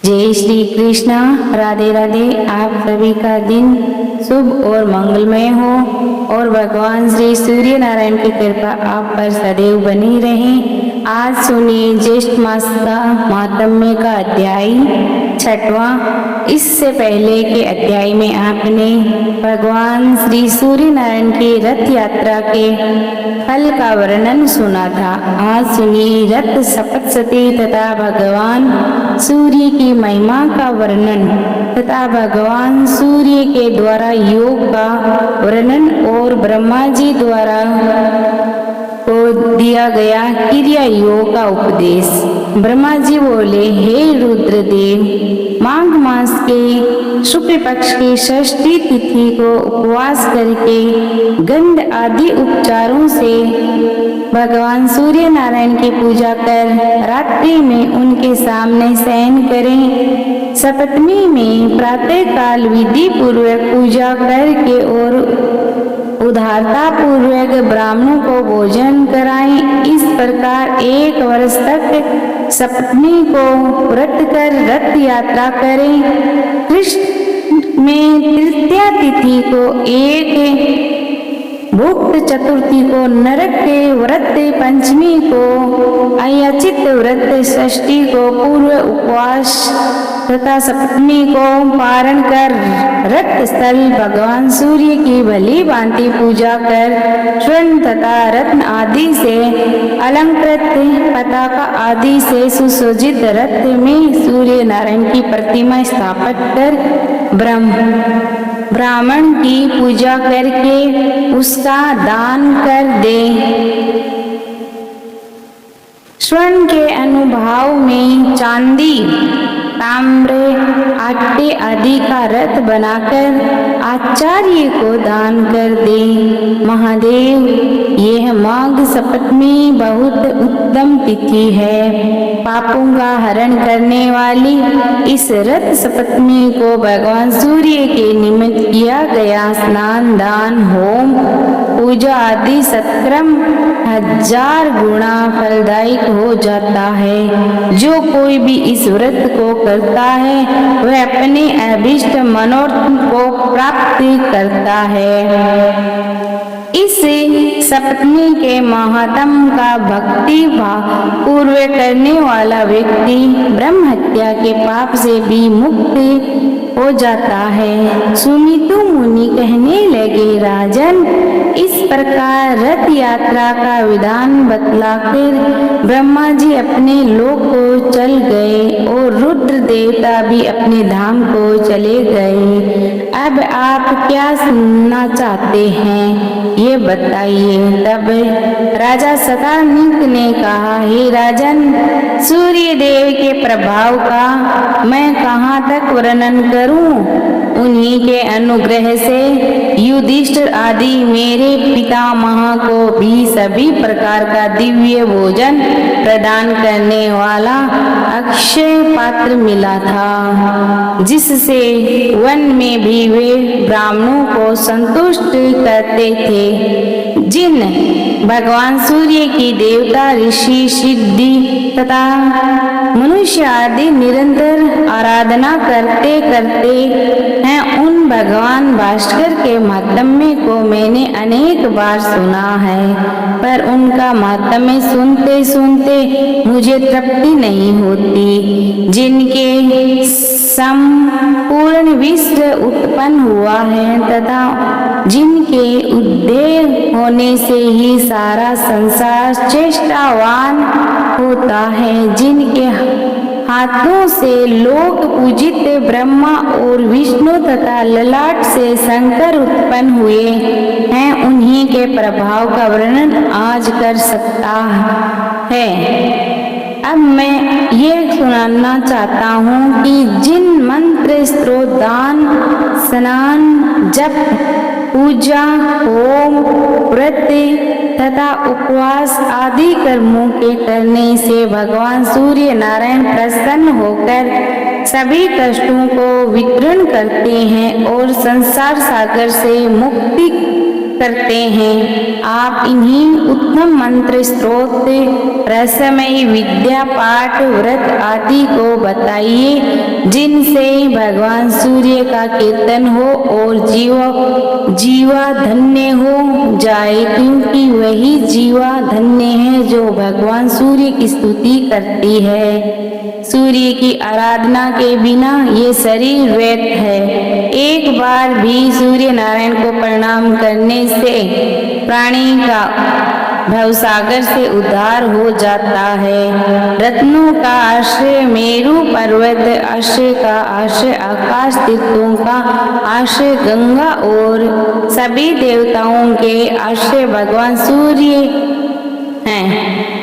जय श्री कृष्ण। राधे राधे। आप सभी का दिन शुभ और मंगलमय हो और भगवान श्री सूर्य नारायण की कृपा आप पर सदैव बनी रहे। आज सुनिए ज्येष्ठ मास का महात्म्य का अध्याय 6वां। इससे पहले के अध्याय में आपने भगवान श्री सूर्य नारायण की रथ यात्रा के फल का वर्णन सुना था। आज सुनिए रथ सप्तशती तथा भगवान सूर्य की महिमा का वर्णन तथा भगवान सूर्य के द्वारा योग का वर्णन और ब्रह्मा जी द्वारा को दिया गया क्रिया योग का उपदेश। ब्रह्मा जी बोले, हे रुद्रदेव, माघ मास के शुक्ल पक्ष की षष्ठी तिथि को उपवास करके गंध आदि उपचारों से भगवान सूर्य नारायण की पूजा कर रात्रि में उनके सामने शयन करें। सप्तमी में प्रातः काल विधि पूर्वक पूजा करके और उदारता पूर्वक ब्राह्मणों को भोजन कराएं। इस प्रकार 1 वर्ष तक सप्तमी को व्रत कर रथ यात्रा करें। कृष्ण में तृतीया तिथि को एक भुक्त चतुर्थी को नरक के व्रत, पंचमी को अयाचित व्रत, षष्ठी को पूर्व उपवास तथा सप्तमी को पारण कर रथ स्थल भगवान सूर्य की भली भांति पूजा कर स्वर्ण तथा रत्न आदि से अलंकृत पताका आदि से सुसज्जित रथ में सूर्य नारायण की प्रतिमा स्थापित कर ब्राह्मण की पूजा करके उसका दान कर दे। स्वर्ण के अनुभाव में चांदी, ताम्र, आटे आदि का रथ बनाकर आचार्य को दान कर दे। महादेव, यह माघ सप्तमी बहुत उत्तम तिथि है। पापों का हरण करने वाली इस रथ सप्तमी को भगवान सूर्य के निमित्त किया गया स्नान, दान, होम, पूजा आदि सत्कर्म 1000 गुना फलदायक हो जाता है। जो कोई भी इस व्रत को करता है वह अपने अभीष्ट मनोरथ को प्राप्त करता है। इस सप्तमी के महात्म का भक्ति भाव पूर्व करने वाला व्यक्ति ब्रह्म हत्या के पाप से भी मुक्त हो जाता है। सुमितु मुनि कहने लगे, राजन, इस प्रकार रथ यात्रा का विधान बतलाकर ब्रह्मा जी अपने लोक को चल गए और रुद्र देवता भी अपने धाम को चले गए। अब आप क्या सुनना चाहते हैं, ये बताइए। तब राजा शतानीक ने कहा, हे राजन, सूर्य देव के प्रभाव का मैं कहाँ तक वर्णन करूं। उन्हीं के अनुग्रह से युधिष्ठिर आदि मेरे पितामह को भी सभी प्रकार का दिव्य भोजन प्रदान करने वाला अक्षय पात्र मिला था, जिससे वन में भी वे ब्राह्मणों को संतुष्ट करते थे। जिन भगवान सूर्य की देवता, ऋषि, सिद्धि तथा मनुष्य आदि निरंतर आराधना करते करते हैं, उन भगवान भास्कर के महात्म्य को मैंने अनेक बार सुना है, पर उनका महात्म्य सुनते सुनते मुझे तृप्ति नहीं होती। जिनके संपूर्ण विश्व उत्पन्न हुआ है तथा जिनके उदय होने से ही सारा संसार चेष्टावान होता है, जिनके हाथों से लोक पूजित ब्रह्मा और विष्णु तथा ललाट से शंकर उत्पन्न हुए हैं, उन्हीं के प्रभाव का वर्णन आज कर सकता है। अब मैं ये सुनाना चाहता हूँ कि जिन मंत्र, स्त्रोत, दान, स्नान, जप, पूजा, होम, व्रत तथा उपवास आदि कर्मों के करने से भगवान सूर्य नारायण प्रसन्न होकर सभी कष्टों को वितरण करते हैं और संसार सागर से मुक्ति करते हैं। आप इन्हीं उत्तम मंत्र, स्तोत्र, रहस्यमयी विद्या, पाठ, व्रत आदि को बताइए, जिनसे भगवान सूर्य का कीर्तन हो और जीवा धन्य हो जाए, क्योंकि वही जीवा धन्य है जो भगवान सूर्य की स्तुति करती है। सूर्य की आराधना के बिना ये शरीर व्यर्थ है। एक बार भी सूर्य नारायण को प्रणाम करने से प्राणी का भवसागर से उद्धार हो जाता है। रत्नों का आश्रय मेरु पर्वत, आश्रय का आश्रय आकाश, तीर्थों का आश्रय गंगा और सभी देवताओं के आश्रय भगवान सूर्य हैं।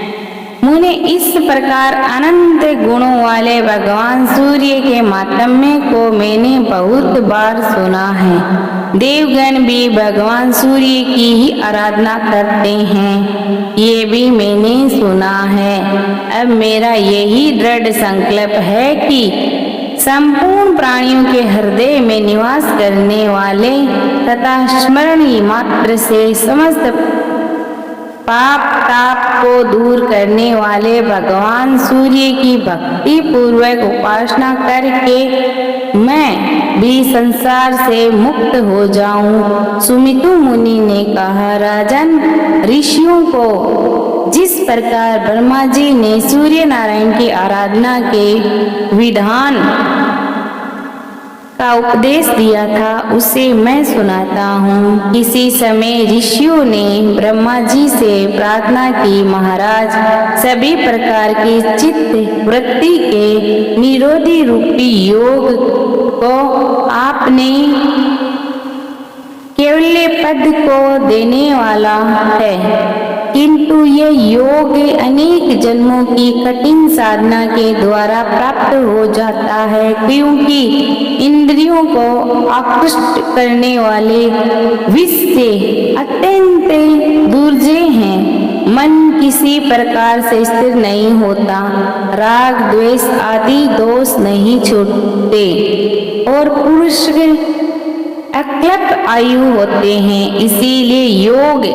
मुने इस प्रकार अनंत गुणों वाले भगवान सूर्य के मातम्य को मैंने बहुत बार सुना है। देवगण भी भगवान सूर्य की ही आराधना करते हैं, ये भी मैंने सुना है। अब मेरा यही दृढ़ संकल्प है कि संपूर्ण प्राणियों के हृदय में निवास करने वाले तथा स्मरणीय मात्र से समस्त पाप ताप को दूर करने वाले भगवान सूर्य की भक्ति पूर्वक उपासना करके मैं भी संसार से मुक्त हो जाऊं। सुमितु मुनि ने कहा, राजन, ऋषियों को जिस प्रकार ब्रह्मा जी ने सूर्य नारायण की आराधना के विधान का उपदेश दिया था, उसे मैं सुनाता हूँ। किसी समय ऋषियों ने ब्रह्मा जी से प्रार्थना की, महाराज, सभी प्रकार की चित्त वृत्ति के निरोधी रूपी योग को आपने केवल्य पद को देने वाला है, किंतु ये योग अनेक जन्मों की कठिन साधना के द्वारा प्राप्त हो जाता है, क्योंकि इंद्रियों को आकृष्ट करने वाले विष से अत्यंत दुर्जय हैं। मन किसी प्रकार से स्थिर नहीं होता, राग द्वेष आदि दोष नहीं छूटते और पुरुष अक्लप आयु होते हैं। इसीलिए योग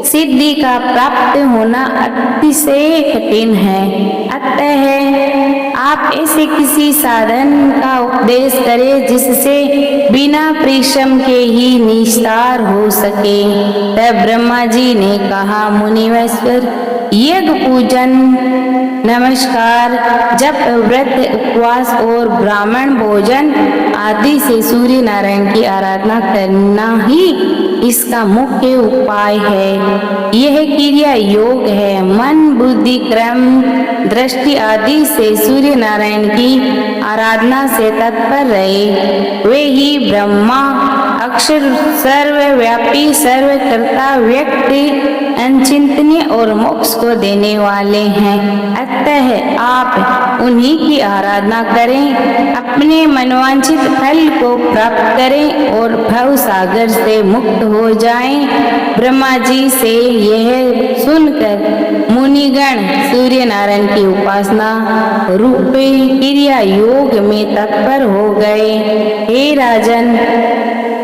सिद्धि का प्राप्त होना अतिशय कठिन है। अतः आप ऐसे किसी साधन का उपदेश करें जिससे बिना परिश्रम के ही निस्तार हो सके। तब ब्रह्मा जी ने कहा, मुनिवेश्वर, यज्ञ, पूजन, नमस्कार, जप, व्रत, उपवास और ब्राह्मण भोजन आदि से सूर्य नारायण की आराधना करना ही इसका मुख्य उपाय है। यह क्रिया योग है। मन, बुद्धि, क्रम, दृष्टि आदि से सूर्य नारायण की आराधना से तत्पर रहे। वे ही ब्रह्मा, अक्षर, सर्वव्यापी, सर्वकर्ता, व्यक्ति, अचिंतनीय और मोक्ष को देने वाले हैं। अतः आप उन्हीं की आराधना करें, अपने मनवांछित फल को प्राप्त करें और भव सागर से मुक्त हो जाएं। ब्रह्मा जी से यह सुनकर मुनिगण सूर्य नारायण की उपासना रूपे क्रिया योग में तत्पर हो गए। हे राजन,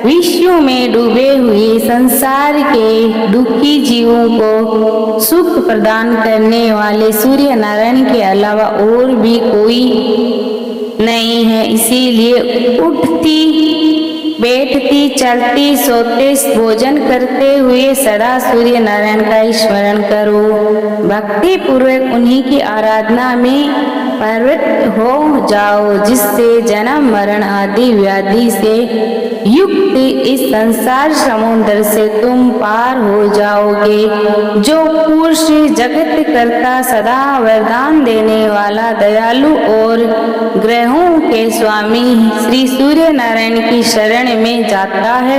विश्व में डूबे हुए संसार के दुखी जीवों को सुख प्रदान करने वाले सूर्य नारायण के अलावा और भी कोई नहीं है। इसीलिए उठती, बैठती, चलती, सोते, भोजन करते हुए सदा सूर्य नारायण का स्मरण करो। भक्ति पूर्वक उन्हीं की आराधना में प्रवृत्त हो जाओ, जिससे जन्म मरण आदि व्याधि से युक्त इस संसार समुद्र से तुम पार हो जाओगे। जो पुरुष जगत करता, सदा वरदान देने वाला, दयालु और ग्रहों के स्वामी श्री सूर्य नारायण की शरण में जाता है,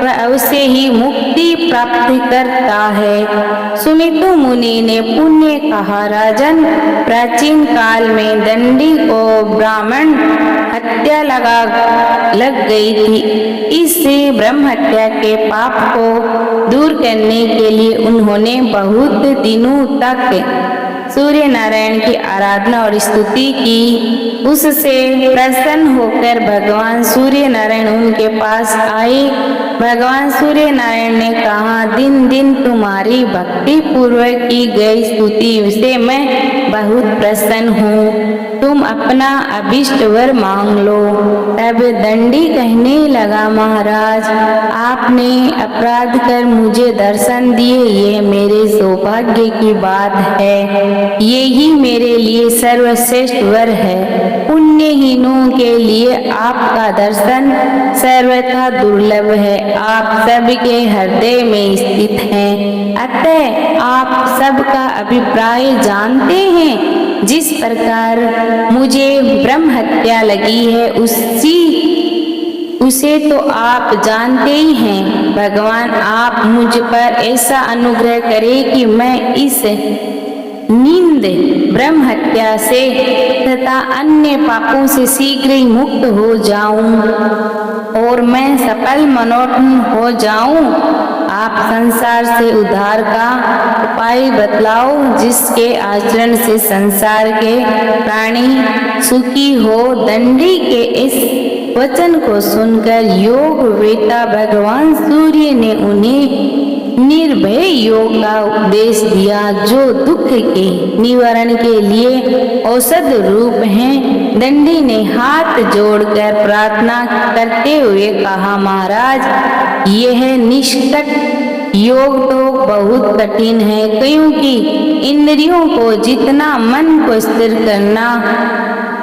वह अवश्य ही मुक्ति प्राप्त करता है। सुमितु मुनि ने पुण्य कहा, राजन, प्राचीन काल में दंडी को ब्राह्मण हत्या लग गई थी। इससे ब्रह्म हत्या के पाप को दूर करने के लिए उन्होंने बहुत दिनों तक सूर्य नारायण की आराधना और स्तुति की। उससे प्रसन्न होकर भगवान सूर्य नारायण उनके पास आए। भगवान सूर्य नारायण ने कहा, दिन दिन तुम्हारी भक्ति पूर्वक की गई स्तुति से मैं बहुत प्रसन्न हूँ। तुम अपना अभिष्ट वर मांग लो। तब दंडी कहने लगा, महाराज आपने अपराध कर मुझे दर्शन दिए, ये मेरे सौभाग्य की बात है। यही मेरे लिए सर्वश्रेष्ठ वर है। पुण्यहीनों के लिए आपका दर्शन सर्वथा दुर्लभ है। आप सबके हृदय में स्थित हैं, अतः आप सबका अभिप्राय जानते हैं। जिस प्रकार मुझे ब्रह्म हत्या लगी है उसे तो आप जानते ही हैं। भगवान आप मुझ पर ऐसा अनुग्रह करें कि मैं इस नींद ब्रह्म हत्या से तथा अन्य पापों से शीघ्र ही मुक्त हो जाऊं और मैं सफल मनोरथ हो जाऊं। आप संसार से उद्धार का उपाय बतलाओ, जिसके आचरण से संसार के प्राणी सुखी हो। दंडी के इस वचन को सुनकर योग वेता भगवान सूर्य ने उन्हें निर्भय योग का उपदेश दिया, जो दुख के निवारण के लिए औषध रूप हैं। दंडी ने हाथ जोड़कर प्रार्थना करते हुए कहा, महाराज यह निष्कट योग तो बहुत कठिन है, क्योंकि इंद्रियों को जितना मन को स्थिर करना,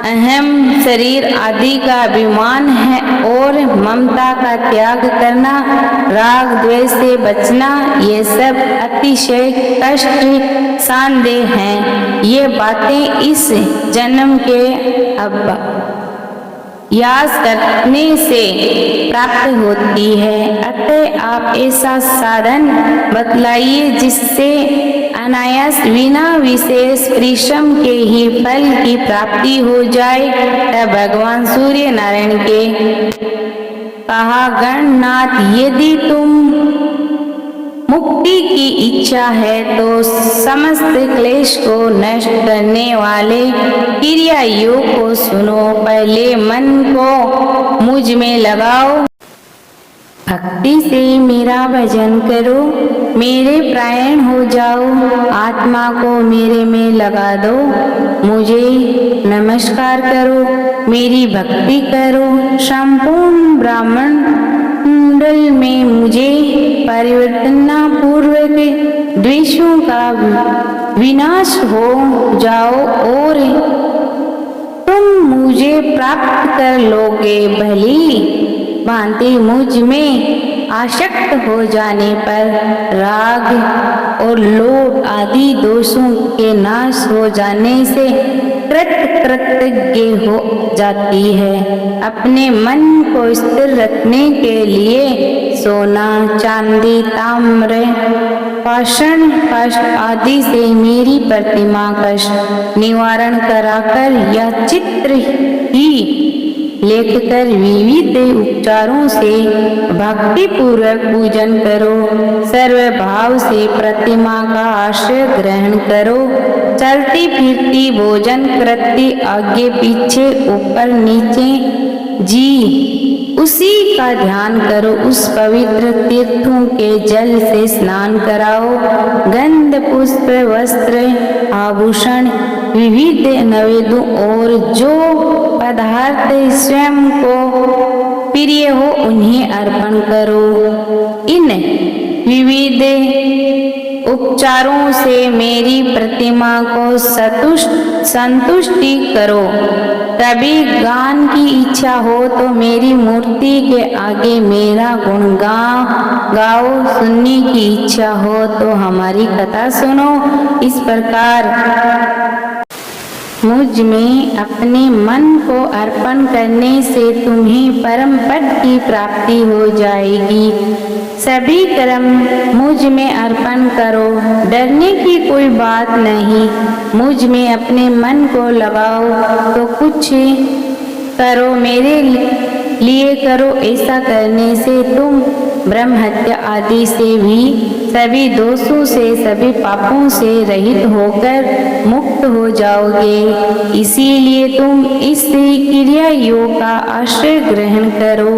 अहम शरीर आदि का अभिमान है और ममता का त्याग करना, राग द्वेष से बचना, ये सब अतिशय कष्ट सांदेह हैं। ये बातें इस जन्म के अभ्यास करने से प्राप्त होती है। अतः आप ऐसा साधन बतलाइए जिससे अनायास बिना विशेष परिश्रम के ही फल की प्राप्ति हो जाए। तब भगवान सूर्य नारायण के कहा, गणनाथ यदि तुम मुक्ति की इच्छा है तो समस्त क्लेश को नष्ट करने वाले क्रिया योग को सुनो। पहले मन को मुझ में लगाओ, भक्ति से मेरा भजन करो, मेरे प्राण हो जाओ, आत्मा को मेरे में लगा दो, मुझे नमस्कार करो, मेरी भक्ति करो। संपूर्ण ब्राह्मण मंडल में मुझे परिवर्तना पूर्वक द्वेषों का विनाश हो जाओ और तुम मुझे प्राप्त कर लोगे। भली भांति मुझ में आसक्त हो जाने पर राग और लोभ आदि दोषों के नाश हो जाने से कृतज्ञ हो जाती है। अपने मन को स्थिर रखने के लिए सोना, चांदी, ताम्र, पाषाण आदि से मेरी प्रतिमा का निवारण कराकर या चित्र ही लेखकर विविध उपचारों से भक्ति पूर्वक पूजन करो। सर्वभाव से प्रतिमा का आश्रय ग्रहण करो। चलती फिरती भोजन करती आगे पीछे ऊपर नीचे जी उसी का ध्यान करो। उस पवित्र तीर्थों के जल से स्नान कराओ। गंध, पुष्प, वस्त्र, आभूषण, विविध नैवेद्यों और जो पदार्थ स्वयं को प्रिय हो उन्हें अर्पण करो। इन विविध उपचारों से मेरी प्रतिमा को संतुष्टि करो। कभी गान की इच्छा हो तो मेरी मूर्ति के आगे मेरा गुण गाओ। सुनने की इच्छा हो तो हमारी कथा सुनो। इस प्रकार मुझ में अपने मन को अर्पण करने से तुम्हें परम पद की प्राप्ति हो जाएगी। सभी कर्म मुझ में अर्पण करो, डरने की कोई बात नहीं। मुझ में अपने मन को लगाओ तो कुछ करो, मेरे लिए करो। ऐसा करने से तुम ब्रह्म हत्या आदि से भी सभी दोषों से, सभी पापों से रहित होकर मुक्त हो जाओगे। इसीलिए तुम इस क्रिया योग का आश्रय ग्रहण करो।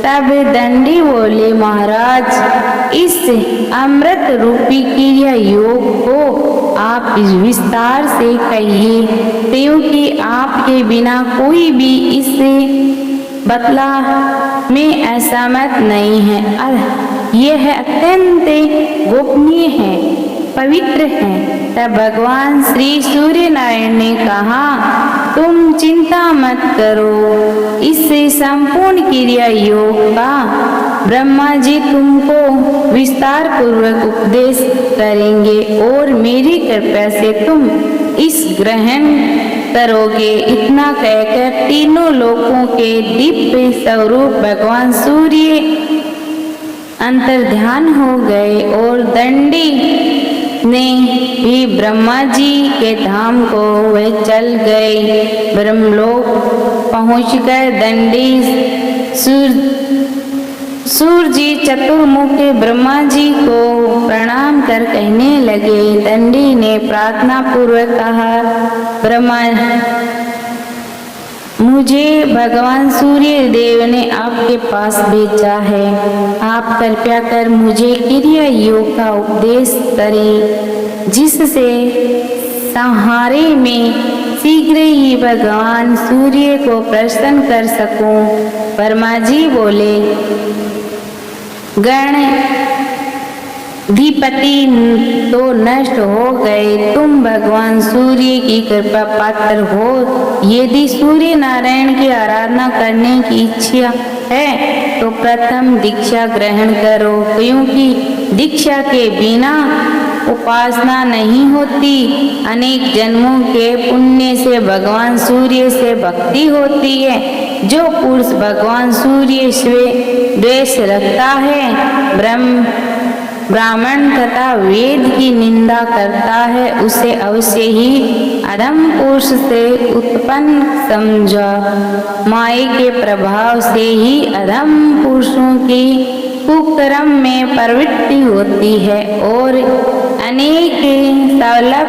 तब दंडी बोले, महाराज इस अमृत रूपी क्रिया योग को आप विस्तार से कहिए, क्योंकि आपके बिना कोई भी इससे बतला में असहमत नहीं है। यह अत्यंत गोपनीय है, पवित्र है। तब भगवान श्री सूर्य नारायण ने कहा, तुम चिंता मत करो, इससे संपूर्ण क्रिया योग का ब्रह्मा जी तुमको विस्तार पूर्वक उपदेश करेंगे और मेरी कृपा से तुम इस ग्रहण करोगे। इतना कहकर तीनों लोकों के दिव्य स्वरूप भगवान सूर्य अंतर्ध्यान हो गए और दंडी ने भी ब्रह्मा जी के धाम को वह चल गए। ब्रह्मलोक पहुंचकर दंडी सूर्य जी चतुर्मुख ब्रह्मा जी को प्रणाम कर कहने लगे। दंडी ने प्रार्थना पूर्वक कहा, ब्रह्मा मुझे भगवान सूर्य देव ने आपके पास भेजा है। आप कृपया कर मुझे क्रिया योग का उपदेश करें, जिससे संहारे में शीघ्र ही भगवान सूर्य को प्रसन्न कर सकूं। ब्रह्मा जी बोले, गण अधिपति तो नष्ट हो गए, तुम भगवान सूर्य की कृपा पात्र हो। यदि सूर्य नारायण की आराधना करने की इच्छा है तो प्रथम दीक्षा ग्रहण करो, क्योंकि दीक्षा के बिना उपासना नहीं होती। अनेक जन्मों के पुण्य से भगवान सूर्य से भक्ति होती है। जो पुरुष भगवान सूर्य से द्वेष रखता है, ब्राह्मण तथा वेद की निंदा करता है, उसे अवश्य ही अधम पुरुष से उत्पन्न समझा। माया के प्रभाव से ही अधम पुरुषों की कुकर्म में प्रवृत्ति होती है और अनेक सवलभ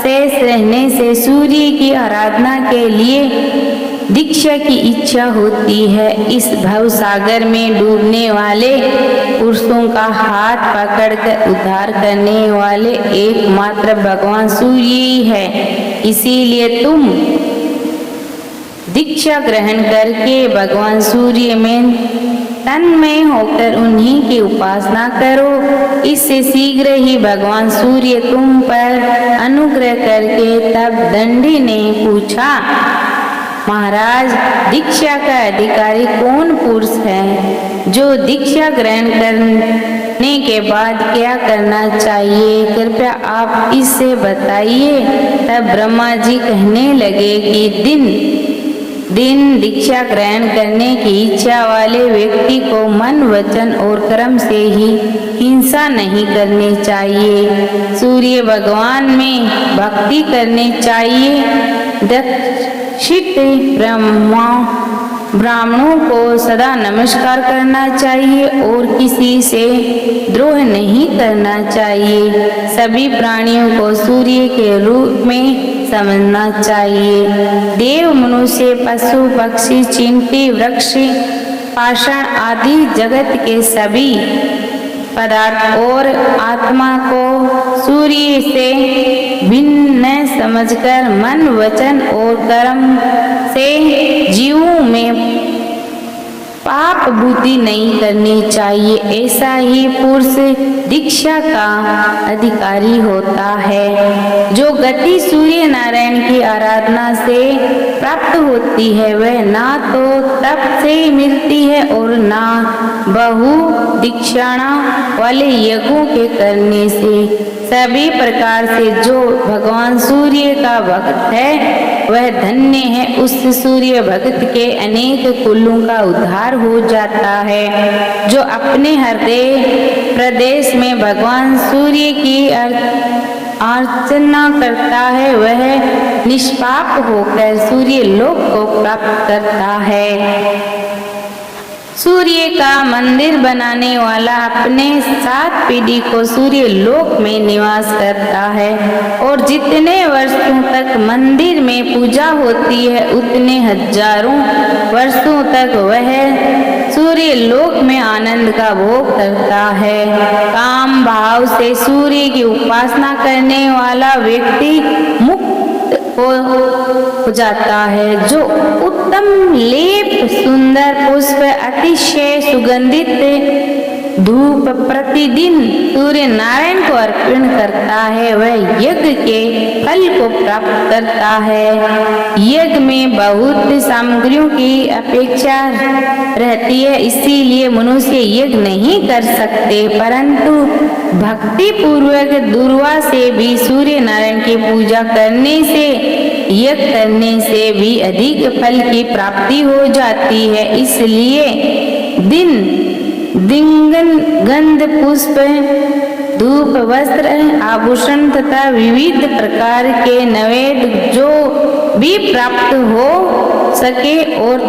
शेष रहने से सूर्य की आराधना के लिए दीक्षा की इच्छा होती है। इस भव सागर में डूबने वाले पुरुषों का हाथ पकड़कर उद्धार करने वाले एकमात्र भगवान सूर्य ही है। इसीलिए तुम दीक्षा ग्रहण करके भगवान सूर्य में तन्मय होकर उन्हीं की उपासना करो। इससे शीघ्र ही भगवान सूर्य तुम पर अनुग्रह करके। तब दंडी ने पूछा, महाराज दीक्षा का अधिकारी कौन पुरुष है? जो दीक्षा ग्रहण करने के बाद क्या करना चाहिए, कृपया आप इससे बताइए। तब ब्रह्मा जी कहने लगे कि दिन दीक्षा ग्रहण करने की इच्छा वाले व्यक्ति को मन, वचन और कर्म से ही हिंसा नहीं करनी चाहिए। सूर्य भगवान में भक्ति करनी चाहिए। दीक्षित ब्राह्मणों को सदा नमस्कार करना चाहिए और किसी से द्रोह नहीं करना चाहिए। सभी प्राणियों को सूर्य के रूप में समझना चाहिए। देव, मनुष्य, पशु, पक्षी, चींटी, वृक्ष, पाषाण आदि जगत के सभी पदार्थ और आत्मा को सूर्य से भिन्न समझकर मन, वचन और कर्म से जीवों में पाप बुद्धि नहीं करनी चाहिए। ऐसा ही पुरुष दीक्षा का अधिकारी होता है। जो गति सूर्य नारायण की आराधना से प्राप्त होती है, वह ना तो तप से मिलती है और ना बहु दीक्षाणा वाले यज्ञों के करने से। सभी प्रकार से जो भगवान सूर्य का भक्त है वह धन्य है। उस सूर्य भक्त के अनेक कुलों का उद्धार हो जाता है। जो अपने हृदय प्रदेश में भगवान सूर्य की अर्चना करता है, वह निष्पाप होकर सूर्य लोक को प्राप्त करता है। सूर्य का मंदिर बनाने वाला अपने 7 पीढ़ी को सूर्य लोक में निवास करता है और जितने वर्षों तक मंदिर में पूजा होती है उतने हजारों वर्षों तक वह सूर्य लोक में आनंद का भोग करता है। काम भाव से सूर्य की उपासना करने वाला व्यक्ति मुक्त हो जाता है। जो उत्तम लेप, सुंदर पुष्प, अतिशय सुगंधित धूप प्रतिदिन सूर्य नारायण को अर्पण करता है वह यज्ञ के फल को प्राप्त करता है। यज्ञ में बहुत सामग्रियों की अपेक्षा रहती है, इसीलिए मनुष्य यज्ञ नहीं कर सकते, परंतु भक्ति पूर्वक दुर्वा से भी सूर्य नारायण की पूजा करने से, यज्ञ करने से भी अधिक फल की प्राप्ति हो जाती है। इसलिए दिंगन, गंध, पुष्प, धूप, वस्त्र, आभूषण तथा विविध प्रकार के नैवेद्य जो भी प्राप्त हो सके और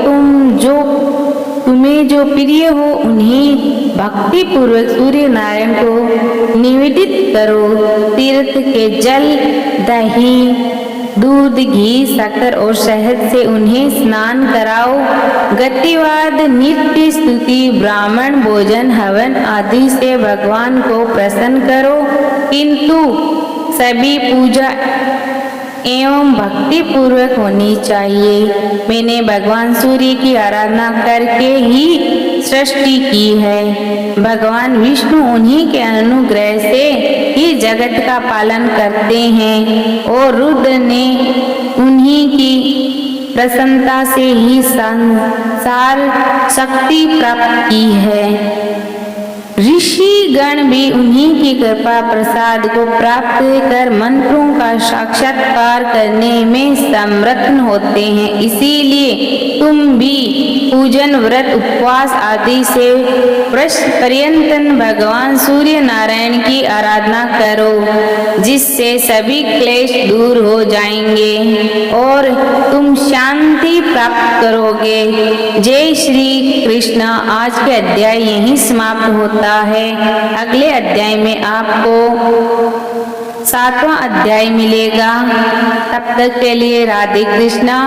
तुम्हें जो प्रिय हो उन्हें भक्ति पूर्वक सूर्य नारायण को निवेदित करो। तीर्थ के जल, दही, दूध, घी, शक्कर और शहद से उन्हें स्नान कराओ। गतिवाद, नृत्य, स्तुति, ब्राह्मण भोजन, हवन आदि से भगवान को प्रसन्न करो, किंतु सभी पूजा एवं भक्ति पूर्वक होनी चाहिए। मैंने भगवान सूर्य की आराधना करके ही सृष्टि की है। भगवान विष्णु उन्हीं के अनुग्रह से ही जगत का पालन करते हैं और रुद्र ने उन्हीं की प्रसन्नता से ही संसार शक्ति प्राप्त की है। ऋषि गण भी उन्हीं की कृपा प्रसाद को प्राप्त कर मंत्रों का साक्षात्कार करने में समर्थ होते हैं। इसीलिए तुम भी पूजन, व्रत, उपवास आदि से वर्ष पर्यंत भगवान सूर्य नारायण की आराधना करो, जिससे सभी क्लेश दूर हो जाएंगे और तुम शांति प्राप्त करोगे। जय श्री कृष्ण। आज के अध्याय यहीं समाप्त होता है। अगले अध्याय में आपको 7वां अध्याय मिलेगा। तब तक के लिए राधे कृष्णा।